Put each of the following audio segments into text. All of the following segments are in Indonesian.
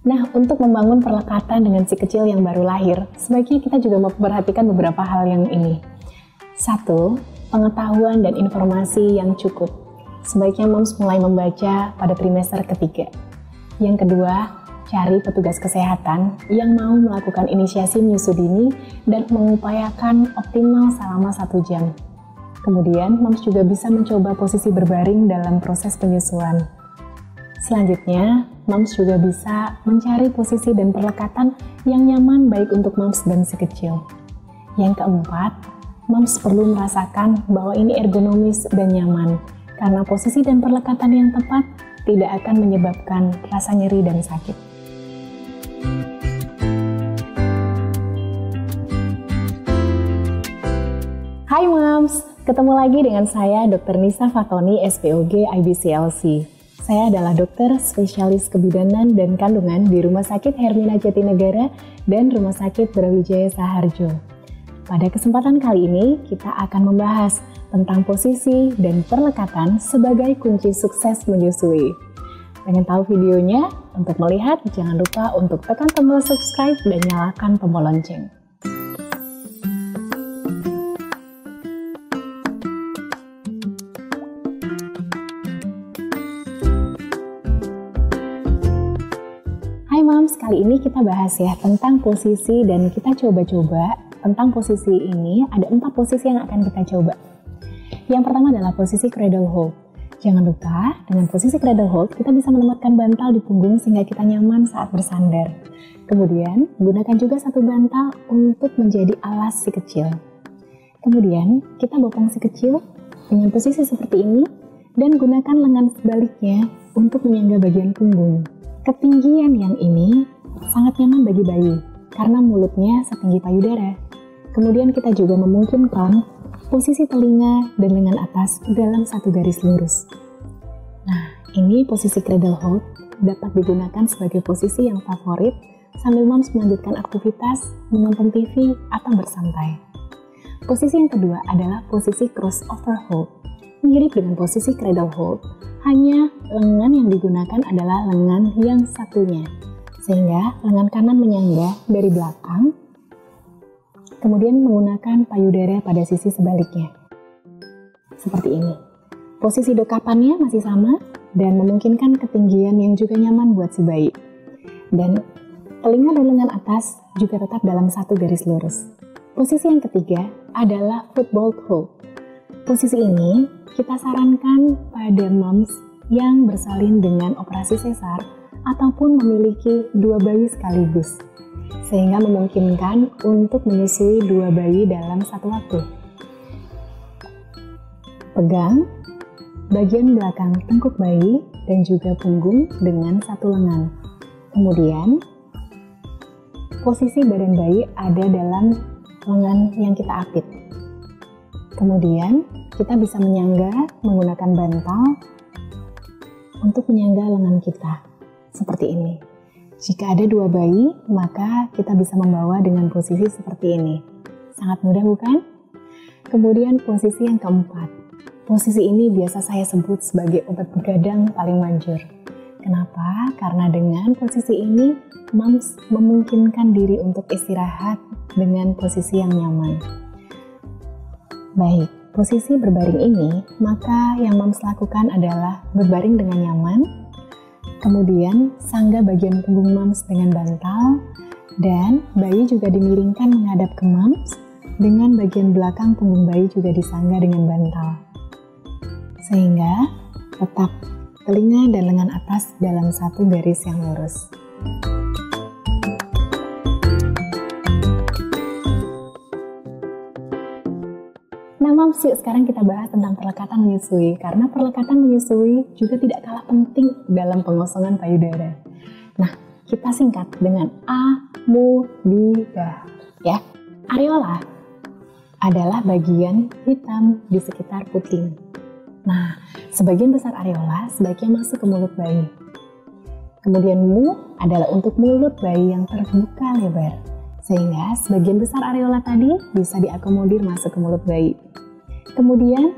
Nah, untuk membangun perlekatan dengan si kecil yang baru lahir, sebaiknya kita juga memperhatikan beberapa hal yang ini. 1. Pengetahuan dan informasi yang cukup. Sebaiknya moms mulai membaca pada trimester ketiga. Yang kedua, cari petugas kesehatan yang mau melakukan inisiasi menyusu dini dan mengupayakan optimal selama 1 jam. Kemudian, moms juga bisa mencoba posisi berbaring dalam proses penyusuan. Selanjutnya, moms juga bisa mencari posisi dan perlekatan yang nyaman baik untuk moms dan si kecil. Yang keempat, moms perlu merasakan bahwa ini ergonomis dan nyaman, karena posisi dan perlekatan yang tepat tidak akan menyebabkan rasa nyeri dan sakit. Hai moms, ketemu lagi dengan saya Dr. Nisa Fatoni, SPOG IBCLC. Saya adalah dokter spesialis kebidanan dan kandungan di Rumah Sakit Hermina Jatinegara dan Rumah Sakit Brawijaya Saharjo. Pada kesempatan kali ini, kita akan membahas tentang posisi dan perlekatan sebagai kunci sukses menyusui. Pengen tahu videonya? Untuk melihat, jangan lupa untuk tekan tombol subscribe dan nyalakan tombol lonceng. Hai moms, kali ini kita bahas ya tentang posisi dan kita coba-coba tentang posisi ini. Ada 4 posisi yang akan kita coba. Yang pertama adalah posisi cradle hold. Jangan lupa, dengan posisi cradle hold kita bisa menempatkan bantal di punggung sehingga kita nyaman saat bersandar. Kemudian, gunakan juga satu bantal untuk menjadi alas si kecil. Kemudian, kita bopong si kecil dengan posisi seperti ini dan gunakan lengan sebaliknya untuk menyangga bagian punggung. Ketinggian yang ini sangat nyaman bagi bayi karena mulutnya setinggi payudara. Kemudian kita juga memungkinkan posisi telinga dan lengan atas dalam satu garis lurus. Nah, ini posisi cradle hold dapat digunakan sebagai posisi yang favorit sambil moms melanjutkan aktivitas, menonton TV, atau bersantai. Posisi yang kedua adalah posisi crossover hold. Mirip dengan posisi cradle hold, hanya lengan yang digunakan adalah lengan yang satunya, sehingga lengan kanan menyangga dari belakang, kemudian menggunakan payudara pada sisi sebaliknya. Seperti ini. Posisi dokapannya masih sama dan memungkinkan ketinggian yang juga nyaman buat si bayi. Dan telinga dan lengan atas juga tetap dalam satu garis lurus. Posisi yang ketiga adalah football hold. Posisi ini kita sarankan pada moms yang bersalin dengan operasi sesar ataupun memiliki 2 bayi sekaligus, sehingga memungkinkan untuk menyusui 2 bayi dalam satu waktu. Pegang bagian belakang tengkuk bayi dan juga punggung dengan satu lengan. Kemudian, posisi badan bayi ada dalam lengan yang kita apit. Kemudian, kita bisa menyangga menggunakan bantal untuk menyangga lengan kita, seperti ini. Jika ada 2 bayi, maka kita bisa membawa dengan posisi seperti ini. Sangat mudah bukan? Kemudian posisi yang keempat. Posisi ini biasa saya sebut sebagai obat begadang paling manjur. Kenapa? Karena dengan posisi ini, moms memungkinkan diri untuk istirahat dengan posisi yang nyaman. Baik. Posisi berbaring ini, maka yang moms lakukan adalah berbaring dengan nyaman, kemudian sangga bagian punggung moms dengan bantal, dan bayi juga dimiringkan menghadap ke moms, dengan bagian belakang punggung bayi juga disangga dengan bantal. Sehingga tetap telinga dan lengan atas dalam satu garis yang lurus. Nah moms, yuk sekarang kita bahas tentang perlekatan menyusui, karena perlekatan menyusui juga tidak kalah penting dalam pengosongan payudara. Nah, kita singkat dengan amoeba, ya. Areola adalah bagian hitam di sekitar puting. Nah, sebagian besar areola sebaiknya masuk ke mulut bayi. Kemudian mu adalah untuk mulut bayi yang terbuka lebar, sehingga sebagian besar areola tadi bisa diakomodir masuk ke mulut bayi. Kemudian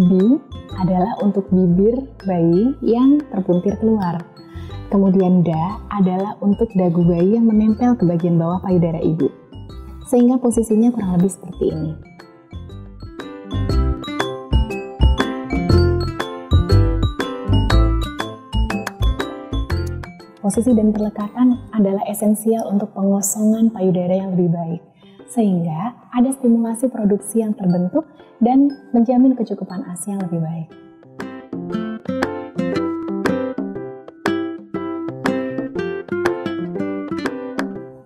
B adalah untuk bibir bayi yang terpuntir keluar. Kemudian da adalah untuk dagu bayi yang menempel ke bagian bawah payudara ibu. Sehingga posisinya kurang lebih seperti ini. Posisi dan perlekatan adalah esensial untuk pengosongan payudara yang lebih baik, sehingga ada stimulasi produksi yang terbentuk dan menjamin kecukupan ASI yang lebih baik.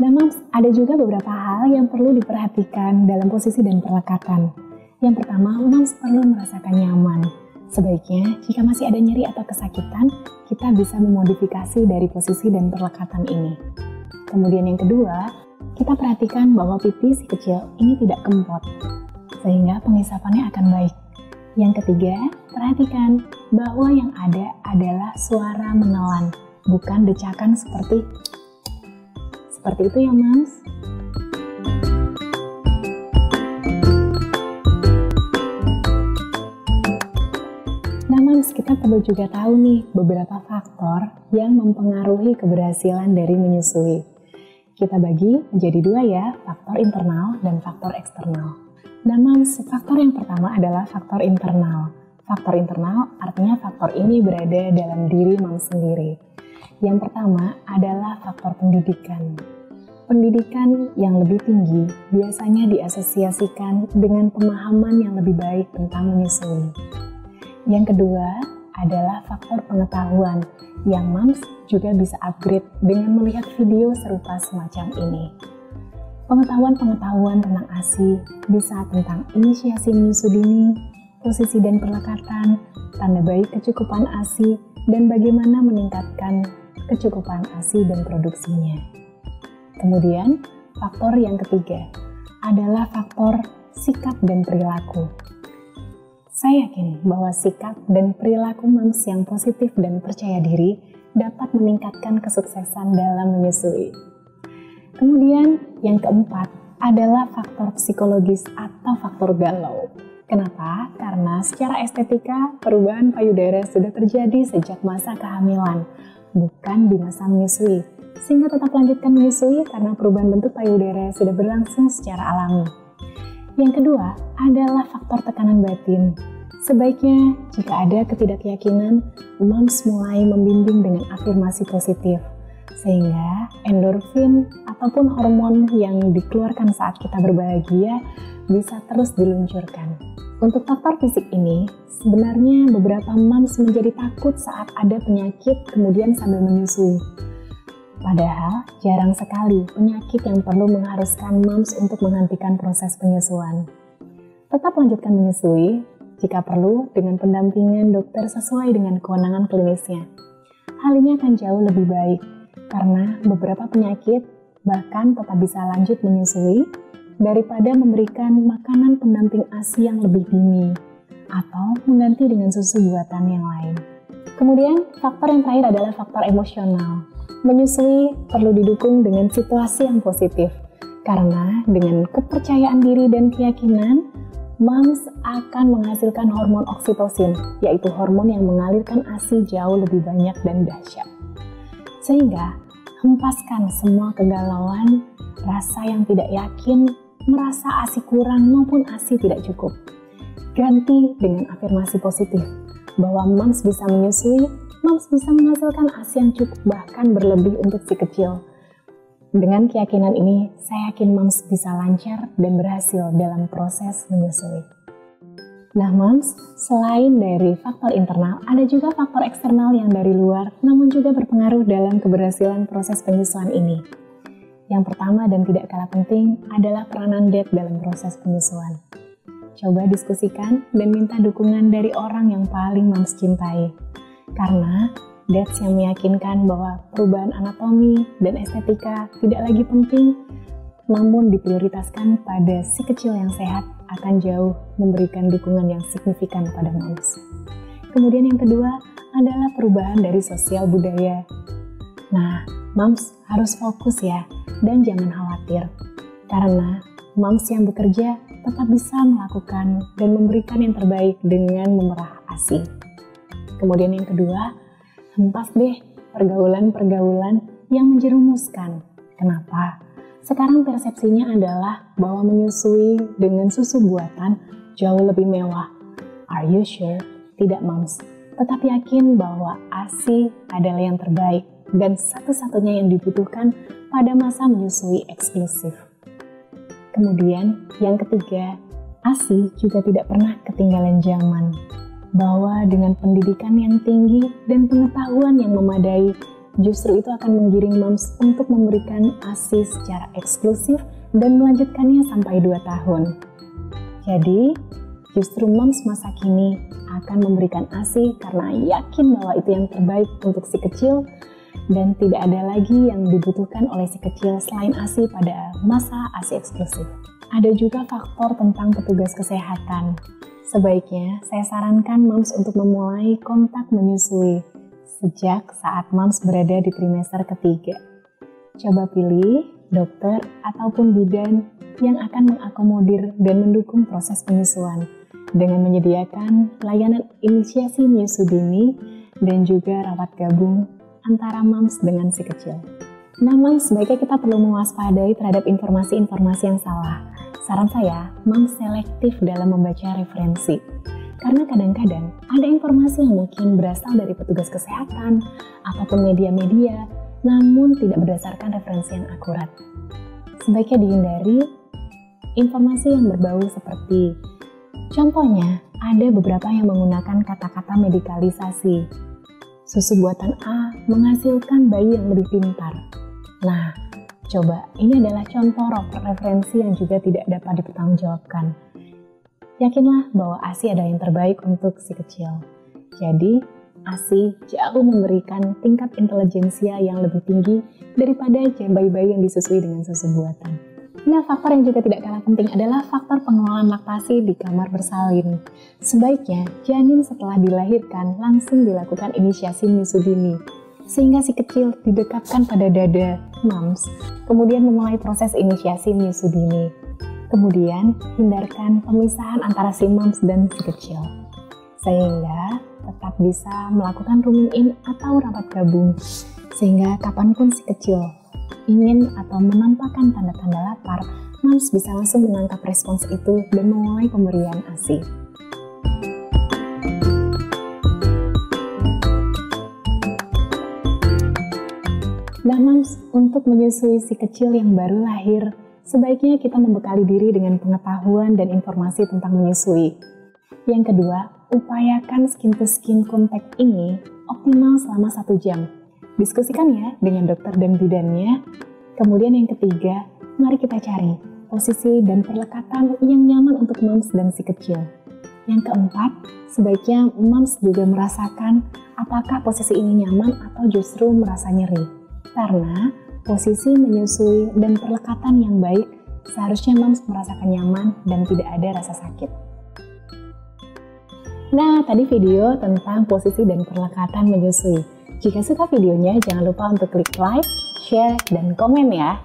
Nah, Moms, ada juga beberapa hal yang perlu diperhatikan dalam posisi dan perlekatan. Yang pertama, Moms perlu merasakan nyaman. Sebaiknya, jika masih ada nyeri atau kesakitan, kita bisa memodifikasi dari posisi dan perlekatan ini. Kemudian yang kedua, kita perhatikan bahwa pipi si kecil ini tidak kempot, sehingga pengisapannya akan baik. Yang ketiga, perhatikan bahwa yang ada adalah suara menelan, bukan decakan seperti itu ya, Moms. Nah, Moms, kita perlu juga tahu nih beberapa faktor yang mempengaruhi keberhasilan dari menyusui. Kita bagi menjadi dua ya, faktor internal dan faktor eksternal. Nah, Moms, faktor yang pertama adalah faktor internal. Faktor internal artinya faktor ini berada dalam diri Moms sendiri. Yang pertama adalah faktor pendidikan. Pendidikan yang lebih tinggi biasanya diasosiasikan dengan pemahaman yang lebih baik tentang menyusui. Yang kedua adalah faktor pengetahuan yang Moms juga bisa upgrade dengan melihat video serupa semacam ini. Pengetahuan tentang ASI bisa tentang inisiasi menyusui dini, posisi dan perlekatan, tanda baik kecukupan ASI, dan bagaimana meningkatkan kecukupan ASI dan produksinya. Kemudian, faktor yang ketiga adalah faktor sikap dan perilaku. Saya yakin bahwa sikap dan perilaku Moms yang positif dan percaya diri dapat meningkatkan kesuksesan dalam menyusui. Kemudian, yang keempat adalah faktor psikologis atau faktor galau. Kenapa? Karena secara estetika, perubahan payudara sudah terjadi sejak masa kehamilan, bukan di masa menyusui, sehingga tetap lanjutkan menyusui karena perubahan bentuk payudara sudah berlangsung secara alami. Yang kedua adalah faktor tekanan batin. Sebaiknya jika ada ketidakyakinan, Moms mulai membimbing dengan afirmasi positif, sehingga endorfin ataupun hormon yang dikeluarkan saat kita berbahagia bisa terus diluncurkan. Untuk faktor fisik ini, sebenarnya beberapa Moms menjadi takut saat ada penyakit kemudian sambil menyusui. Padahal, jarang sekali penyakit yang perlu mengharuskan Moms untuk menghentikan proses penyusuan. Tetap lanjutkan menyusui, jika perlu dengan pendampingan dokter sesuai dengan kewenangan klinisnya. Hal ini akan jauh lebih baik, karena beberapa penyakit bahkan tetap bisa lanjut menyusui daripada memberikan makanan pendamping ASI yang lebih dini, atau mengganti dengan susu buatan yang lain. Kemudian, faktor yang terakhir adalah faktor emosional. Menyusui perlu didukung dengan situasi yang positif, karena dengan kepercayaan diri dan keyakinan, Moms akan menghasilkan hormon oksitosin, yaitu hormon yang mengalirkan ASI jauh lebih banyak dan dahsyat. Sehingga, hempaskan semua kegalauan, rasa yang tidak yakin, merasa ASI kurang maupun ASI tidak cukup. Ganti dengan afirmasi positif, bahwa Moms bisa menyusui, Moms bisa menghasilkan ASI yang cukup bahkan berlebih untuk si kecil. Dengan keyakinan ini, saya yakin Moms bisa lancar dan berhasil dalam proses menyusui. Nah Moms, selain dari faktor internal, ada juga faktor eksternal yang dari luar, namun juga berpengaruh dalam keberhasilan proses penyusuan ini. Yang pertama dan tidak kalah penting adalah peranan dad dalam proses penyusuan. Coba diskusikan dan minta dukungan dari orang yang paling Moms cintai. Karena dads yang meyakinkan bahwa perubahan anatomi dan estetika tidak lagi penting, namun diprioritaskan pada si kecil yang sehat akan jauh memberikan dukungan yang signifikan pada Moms. Kemudian yang kedua adalah perubahan dari sosial budaya. Nah, Moms harus fokus ya, dan jangan khawatir. Karena Moms yang bekerja tetap bisa melakukan dan memberikan yang terbaik dengan memerah ASI. Kemudian yang kedua, hempas deh pergaulan-pergaulan yang menjerumuskan. Kenapa? Sekarang persepsinya adalah bahwa menyusui dengan susu buatan jauh lebih mewah. Are you sure? Tidak, moms. Tetap yakin bahwa ASI adalah yang terbaik dan satu-satunya yang dibutuhkan pada masa menyusui eksklusif. Kemudian, yang ketiga, ASI juga tidak pernah ketinggalan zaman. Bahwa dengan pendidikan yang tinggi dan pengetahuan yang memadai, justru itu akan menggiring moms untuk memberikan ASI secara eksklusif dan melanjutkannya sampai 2 tahun. Jadi, justru moms masa kini akan memberikan ASI karena yakin bahwa itu yang terbaik untuk si kecil dan tidak ada lagi yang dibutuhkan oleh si kecil selain ASI pada masa ASI eksklusif. Ada juga faktor tentang petugas kesehatan. Sebaiknya saya sarankan moms untuk memulai kontak menyusui sejak saat moms berada di trimester ketiga. Coba pilih dokter ataupun bidan yang akan mengakomodir dan mendukung proses penyusuan dengan menyediakan layanan inisiasi menyusu dini dan juga rawat gabung antara moms dengan si kecil. Nah, moms, sebaiknya kita perlu mewaspadai terhadap informasi-informasi yang salah. Saran saya, moms selektif dalam membaca referensi. Karena kadang-kadang ada informasi yang mungkin berasal dari petugas kesehatan ataupun media-media, namun tidak berdasarkan referensi yang akurat. Sebaiknya dihindari informasi yang berbau seperti, contohnya, ada beberapa yang menggunakan kata-kata medikalisasi. Susu buatan A menghasilkan bayi yang lebih pintar. Nah, coba, ini adalah contoh referensi yang juga tidak dapat dipertanggungjawabkan. Yakinlah bahwa ASI adalah yang terbaik untuk si kecil. Jadi, ASI jauh memberikan tingkat intelijensia yang lebih tinggi daripada bayi-bayi yang disusui dengan susu buatan. Nah, faktor yang juga tidak kalah penting adalah faktor pengelolaan laktasi di kamar bersalin. Sebaiknya, janin setelah dilahirkan langsung dilakukan inisiasi menyusu dini, sehingga si kecil didekatkan pada dada moms, kemudian memulai proses inisiasi menyusu dini. Kemudian, hindarkan pemisahan antara si moms dan si kecil, sehingga tetap bisa melakukan rooming in atau rawat gabung, sehingga kapanpun si kecil ingin atau menampakkan tanda-tanda lapar, moms bisa langsung menangkap respons itu dan memulai pemberian ASI. Nah, moms, untuk menyusui si kecil yang baru lahir, sebaiknya kita membekali diri dengan pengetahuan dan informasi tentang menyusui. Yang kedua, upayakan skin-to-skin contact ini optimal selama 1 jam. Diskusikan ya dengan dokter dan bidannya. Kemudian yang ketiga, mari kita cari posisi dan perlekatan yang nyaman untuk moms dan si kecil. Yang keempat, sebaiknya moms juga merasakan apakah posisi ini nyaman atau justru merasa nyeri. Karena posisi menyusui dan perlekatan yang baik, seharusnya moms merasakan nyaman dan tidak ada rasa sakit. Nah, tadi video tentang posisi dan perlekatan menyusui. Jika suka videonya, jangan lupa untuk klik like, share, dan komen ya.